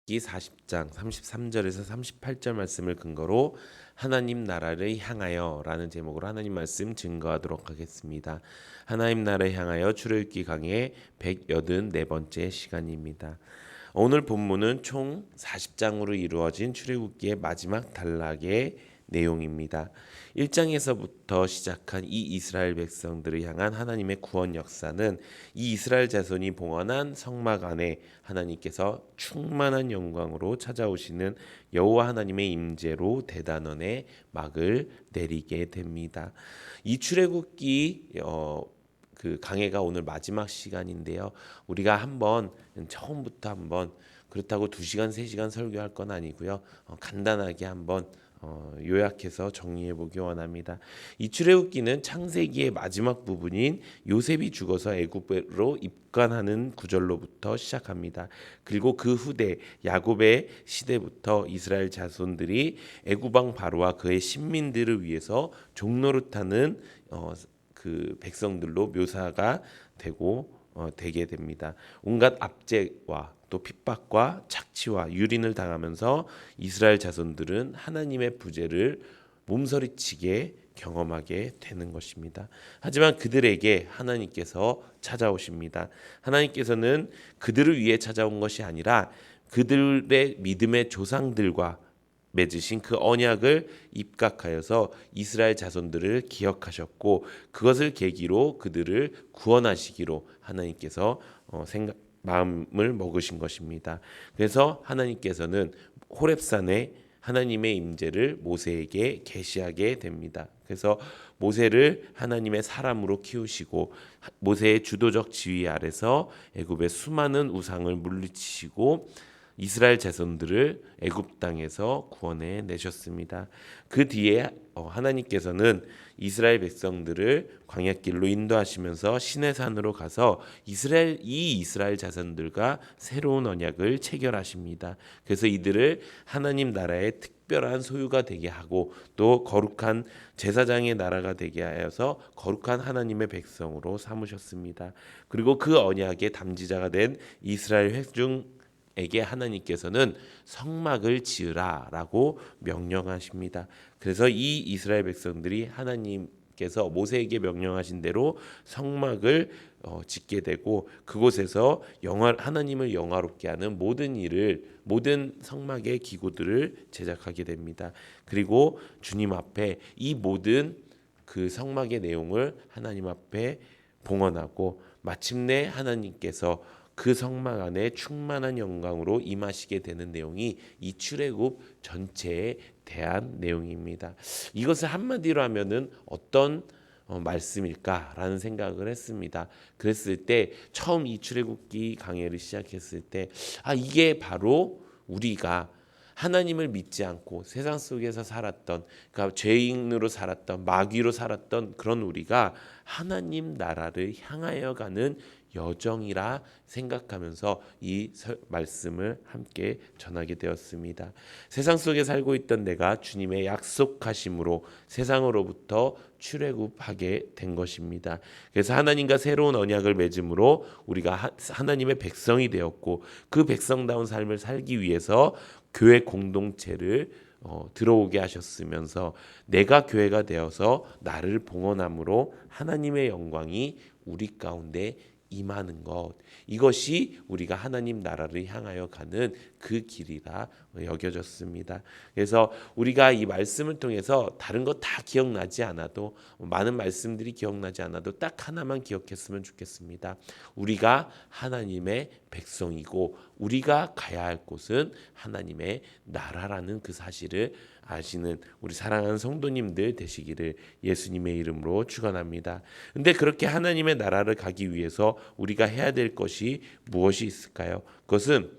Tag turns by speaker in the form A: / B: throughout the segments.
A: 기 40장 33절에서 38절 말씀을 근거로 하나님 나라를 향하여라는 제목으로 하나님 말씀 증거하도록 하겠습니다. 하나님 나라를 향하여 출애굽기 강의 184번째 시간입니다. 오늘 본문은 총 40장으로 이루어진 출애굽기의 마지막 단락의 내용입니다. 1장에서부터 시작한 이 이스라엘 백성들을 향한 하나님의 구원 역사는 이 이스라엘 자손이 봉헌한 성막 안에 하나님께서 충만한 영광으로 찾아오시는 여호와 하나님의 임재로 대단원의 막을 내리게 됩니다. 이 출애굽기 그 강해가 오늘 마지막 시간인데요. 우리가 한번 처음부터 한번 그렇다고 2시간 3시간 설교할 건 아니고요. 간단하게 한번 요약해서 정리해 보기 원합니다. 이 출애굽기는 창세기의 마지막 부분인 요셉이 죽어서 애굽으로 입관하는 구절로부터 시작합니다. 그리고 그 후대 야곱의 시대부터 이스라엘 자손들이 애굽 왕 바로와 그의 신민들을 위해서 종노릇하는 그 백성들로 묘사가 되게 됩니다. 온갖 압제와 또 핍박과 착취와 유린을 당하면서 이스라엘 자손들은 하나님의 부재를 몸서리치게 경험하게 되는 것입니다. 하지만 그들에게 하나님께서 찾아오십니다. 하나님께서는 그들을 위해 찾아온 것이 아니라 그들의 믿음의 조상들과 맺으신 그 언약을 입각하여서 이스라엘 자손들을 기억하셨고 그것을 계기로 그들을 구원하시기로 하나님께서 마음을 먹으신 것입니다. 그래서 하나님께서는 호렙산에 하나님의 임재를 모세에게 계시하게 됩니다. 그래서 모세를 하나님의 사람으로 키우시고 모세의 주도적 지휘 아래서 애굽의 수많은 우상을 물리치시고 이스라엘 자손들을 애굽 땅에서 구원해 내셨습니다. 그 뒤에 하나님께서는 이스라엘 백성들을 광야길로 인도하시면서 시내산으로 가서 이스라엘 자손들과 새로운 언약을 체결하십니다. 그래서 이들을 하나님 나라의 특별한 소유가 되게 하고 또 거룩한 제사장의 나라가 되게 하여서 거룩한 하나님의 백성으로 삼으셨습니다. 그리고 그 언약의 담지자가 된 이스라엘 회중 에게 하나님께서는 성막을 지으라라고 명령하십니다. 그래서 이 이스라엘 백성들이 하나님께서 모세에게 명령하신 대로 성막을 짓게 되고 그곳에서 하나님을 영화롭게 하는 모든 성막의 기구들을 제작하게 됩니다. 그리고 주님 앞에 이 모든 그 성막의 내용을 하나님 앞에 봉헌하고 마침내 하나님께서 그 성막 안에 충만한 영광으로 임하시게 되는 내용이 이 출애굽 전체에 대한 내용입니다. 이것을 한마디로 하면은 어떤 말씀일까라는 생각을 했습니다. 그랬을 때 처음 이 출애굽기 강해를 시작했을 때 이게 바로 우리가 하나님을 믿지 않고 세상 속에서 살았던 그러니까 죄인으로 살았던 마귀로 살았던 그런 우리가 하나님 나라를 향하여 가는 여정이라 생각하면서 이 말씀을 함께 전하게 되었습니다. 세상 속에 살고 있던 내가 주님의 약속하심으로 세상으로부터 출애굽하게 된 것입니다. 그래서 하나님과 새로운 언약을 맺음으로 우리가 하나님의 백성이 되었고 그 백성다운 삶을 살기 위해서 교회 공동체를 들어오게 하셨으면서 내가 교회가 되어서 나를 봉헌함으로 하나님의 영광이 우리 가운데 임하는 것, 이것이 우리가 하나님 나라를 향하여 가는 그 길이라 여겨졌습니다. 그래서 우리가 이 말씀을 통해서 다른 거 다 기억나지 않아도 많은 말씀들이 기억나지 않아도 딱 하나만 기억했으면 좋겠습니다. 우리가 하나님의 백성이고 우리가 가야 할 곳은 하나님의 나라라는 그 사실을 아시는 우리 사랑하는 성도님들 되시기를 예수님의 이름으로 축원합니다. 근데 그렇게 하나님의 나라를 가기 위해서 우리가 해야 될 것이 무엇이 있을까요? 그것은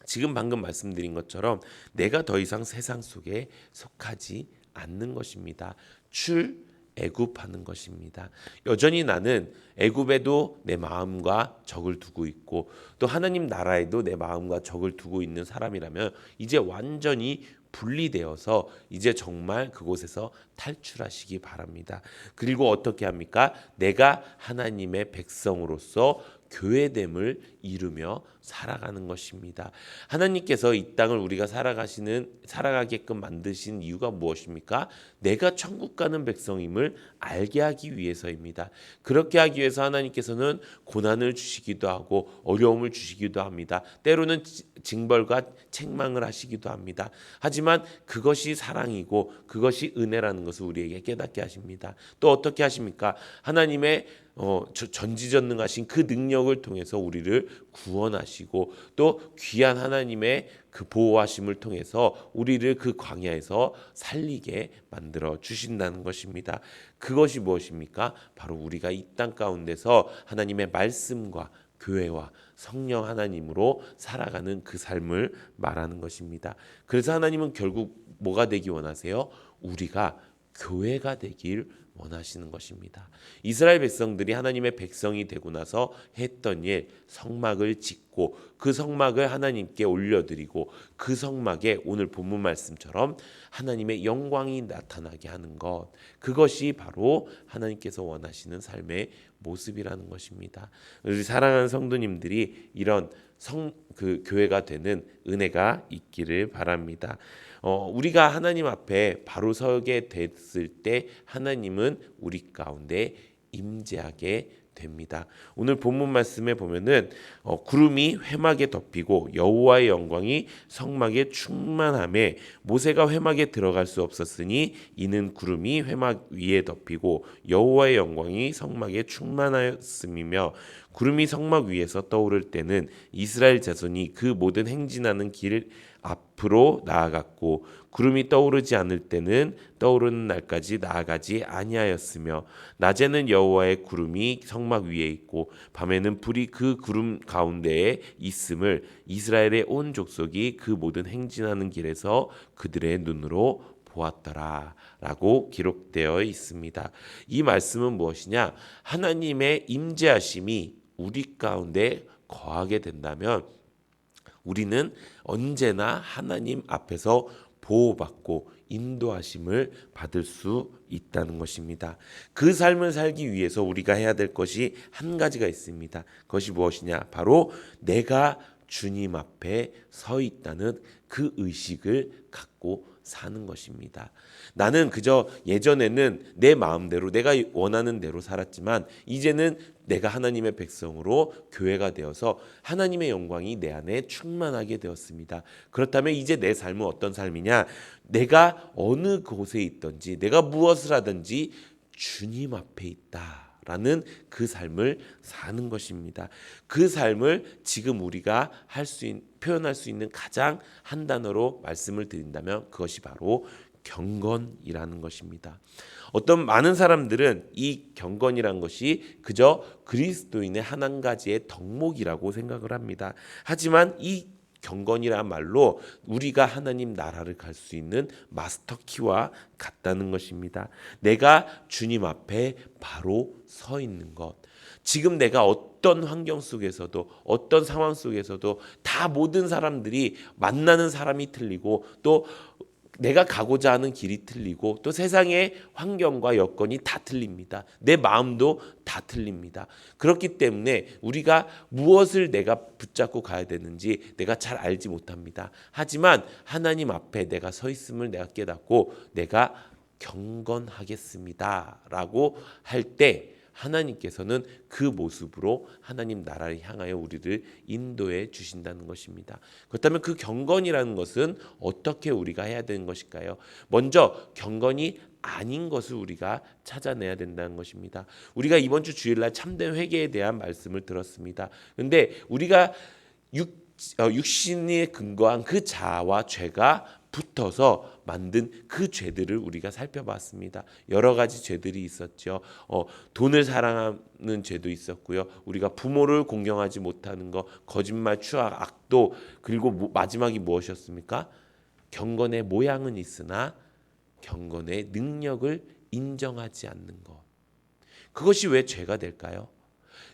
A: 지금 방금 말씀드린 것처럼 내가 더 이상 세상 속에 속하지 않는 것입니다. 애굽하는 것입니다. 여전히 나는 애굽에도 내 마음과 적을 두고 있고 또 하나님 나라에도 내 마음과 적을 두고 있는 사람이라면 이제 완전히 분리되어서 이제 정말 그곳에서 탈출하시기 바랍니다. 그리고 어떻게 합니까? 내가 하나님의 백성으로서 교회됨을 이루며 살아가는 것입니다. 하나님께서 이 땅을 우리가 살아가게끔 만드신 이유가 무엇입니까? 내가 천국 가는 백성임을 알게 하기 위해서입니다. 그렇게 하기 위해서 하나님께서는 고난을 주시기도 하고 어려움을 주시기도 합니다. 때로는 징벌과 책망을 하시기도 합니다. 하지만 그것이 사랑이고 그것이 은혜라는 것을 우리에게 깨닫게 하십니다. 또 어떻게 하십니까? 하나님의 전지전능하신 그 능력을 통해서 우리를 구원하시고 또 귀한 하나님의 그 보호하심을 통해서 우리를 그 광야에서 살리게 만들어 주신다는 것입니다. 그것이 무엇입니까? 바로 우리가 이 땅 가운데서 하나님의 말씀과 교회와 성령 하나님으로 살아가는 그 삶을 말하는 것입니다. 그래서 하나님은 결국 뭐가 되기 원하세요? 우리가 교회가 되길 원하시는 것입니다. 이스라엘 백성들이 하나님의 백성이 되고 나서 했던 일, 성막을 짓고 그 성막을 하나님께 올려드리고 그 성막에 오늘 본문 말씀처럼 하나님의 영광이 나타나게 하는 것, 그것이 바로 하나님께서 원하시는 삶의 모습이라는 것입니다. 우리 사랑하는 성도님들이 이런 그 교회가 되는 은혜가 있기를 바랍니다. 우리가 하나님 앞에 바로 서게 됐을 때 하나님은 우리 가운데 임재하게 됩니다. 오늘 본문 말씀에 보면은 구름이 회막에 덮이고 여호와의 영광이 성막에 충만함에 모세가 회막에 들어갈 수 없었으니 이는 구름이 회막 위에 덮이고 여호와의 영광이 성막에 충만하였음이며 구름이 성막 위에서 떠오를 때는 이스라엘 자손이 그 모든 행진하는 길 앞으로 나아갔고 구름이 떠오르지 않을 때는 떠오르는 날까지 나아가지 아니하였으며 낮에는 여호와의 구름이 성막 위에 있고 밤에는 불이 그 구름 가운데에 있음을 이스라엘의 온 족속이 그 모든 행진하는 길에서 그들의 눈으로 보았더라 라고 기록되어 있습니다. 이 말씀은 무엇이냐? 하나님의 임재하심이 우리 가운데 거하게 된다면 우리는 언제나 하나님 앞에서 보호받고 인도하심을 받을 수 있다는 것입니다. 그 삶을 살기 위해서 우리가 해야 될 것이 한 가지가 있습니다. 그것이 무엇이냐? 바로 내가 주님 앞에 서 있다는 그 의식을 갖고 사는 것입니다. 나는 그저 예전에는 내 마음대로 내가 원하는 대로 살았지만 이제는 내가 하나님의 백성으로 교회가 되어서 하나님의 영광이 내 안에 충만하게 되었습니다. 그렇다면 이제 내 삶은 어떤 삶이냐? 내가 어느 곳에 있든지 내가 무엇을 하든지 주님 앞에 있다라는 그 삶을 사는 것입니다. 그 삶을 지금 우리가 표현할 수 있는 가장 한 단어로 말씀을 드린다면 그것이 바로 경건이라는 것입니다. 어떤 많은 사람들은 이 경건이란 것이 그저 그리스도인의 한 가지의 덕목이라고 생각을 합니다. 하지만 이 경건이란 말로 우리가 하나님 나라를 갈 수 있는 마스터키와 같다는 것입니다. 내가 주님 앞에 바로 서 있는 것. 지금 내가 어떤 환경 속에서도 어떤 상황 속에서도 다 모든 사람들이 만나는 사람이 틀리고 또 내가 가고자 하는 길이 틀리고 또 세상의 환경과 여건이 다 틀립니다. 내 마음도 다 틀립니다. 그렇기 때문에 우리가 무엇을 내가 붙잡고 가야 되는지 내가 잘 알지 못합니다. 하지만 하나님 앞에 내가 서 있음을 내가 깨닫고 내가 경건하겠습니다 라고 할 때 하나님께서는 그 모습으로 하나님 나라를 향하여 우리를 인도해 주신다는 것입니다. 그렇다면 그 경건이라는 것은 어떻게 우리가 해야 되는 것일까요? 먼저 경건이 아닌 것을 우리가 찾아내야 된다는 것입니다. 우리가 이번 주 주일날 참된 회개에 대한 말씀을 들었습니다. 그런데 우리가 육신에 근거한 그 자아와 죄가 붙어서 만든 그 죄들을 우리가 살펴봤습니다. 여러 가지 죄들이 있었죠. 돈을 사랑하는 죄도 있었고요. 우리가 부모를 공경하지 못하는 것, 거짓말, 추악, 악도, 그리고 마지막이 무엇이었습니까? 경건의 모양은 있으나 경건의 능력을 인정하지 않는 것. 그것이 왜 죄가 될까요?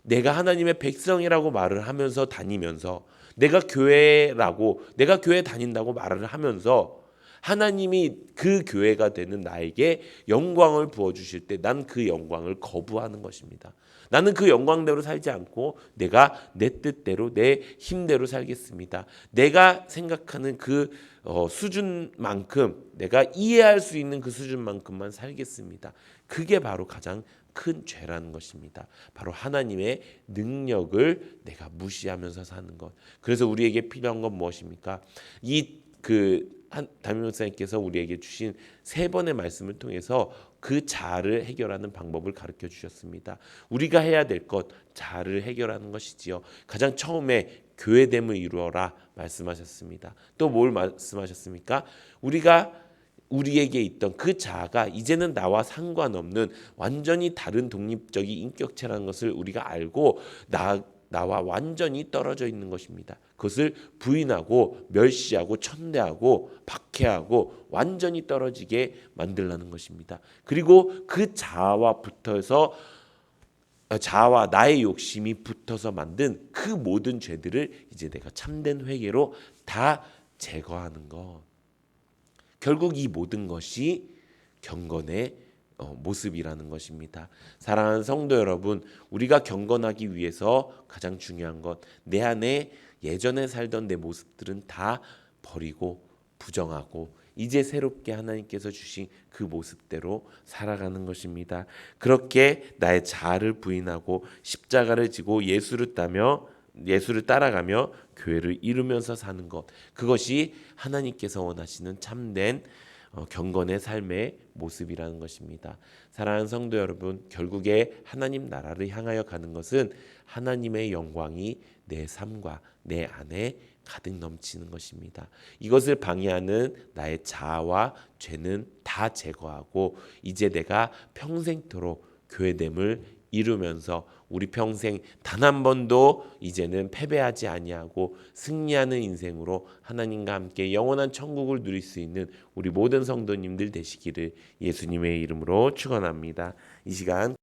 A: 내가 하나님의 백성이라고 말을 하면서 다니면서 내가 교회 다닌다고 말을 하면서 하나님이 그 교회가 되는 나에게 영광을 부어주실 때 난 그 영광을 거부하는 것입니다. 나는 그 영광대로 살지 않고 내가 내 뜻대로 내 힘대로 살겠습니다. 내가 생각하는 그 수준만큼 내가 이해할 수 있는 그 수준만큼만 살겠습니다. 그게 바로 가장 큰 죄라는 것입니다. 바로 하나님의 능력을 내가 무시하면서 사는 것. 그래서 우리에게 필요한 건 무엇입니까? 담임 목사님께서 우리에게 주신 3번의 말씀을 통해서 그 자아를 해결하는 방법을 가르쳐 주셨습니다. 우리가 해야 될 것, 자아를 해결하는 것이지요. 가장 처음에 교회됨을 이루어라 말씀하셨습니다. 또 뭘 말씀하셨습니까? 우리에게 있던 그 자아가 이제는 나와 상관없는 완전히 다른 독립적인 인격체라는 것을 우리가 알고 나와 완전히 떨어져 있는 것입니다. 그것을 부인하고 멸시하고 천대하고 박해하고 완전히 떨어지게 만들라는 것입니다. 그리고 그 자아와 나의 욕심이 붙어서 만든 그 모든 죄들을 이제 내가 참된 회개로 다 제거하는 것. 결국 이 모든 것이 경건의 모습이라는 것입니다. 사랑하는 성도 여러분, 우리가 경건하기 위해서 가장 중요한 것, 내 안에 예전에 살던 내 모습들은 다 버리고 부정하고 이제 새롭게 하나님께서 주신 그 모습대로 살아가는 것입니다. 그렇게 나의 자아를 부인하고 십자가를 지고 예수를 따라가며 교회를 이루면서 사는 것, 그것이 하나님께서 원하시는 참된 경건의 삶의 모습이라는 것입니다. 사랑하는 성도 여러분, 결국에 하나님 나라를 향하여 가는 것은 하나님의 영광이 내 삶과 내 안에 가득 넘치는 것입니다. 이것을 방해하는 나의 자아와 죄는 다 제거하고 이제 내가 평생토록 교회됨을 이루면서 우리 평생 단 한 번도 이제는 패배하지 아니하고 승리하는 인생으로 하나님과 함께 영원한 천국을 누릴 수 있는 우리 모든 성도님들 되시기를 예수님의 이름으로 축원합니다. 이 시간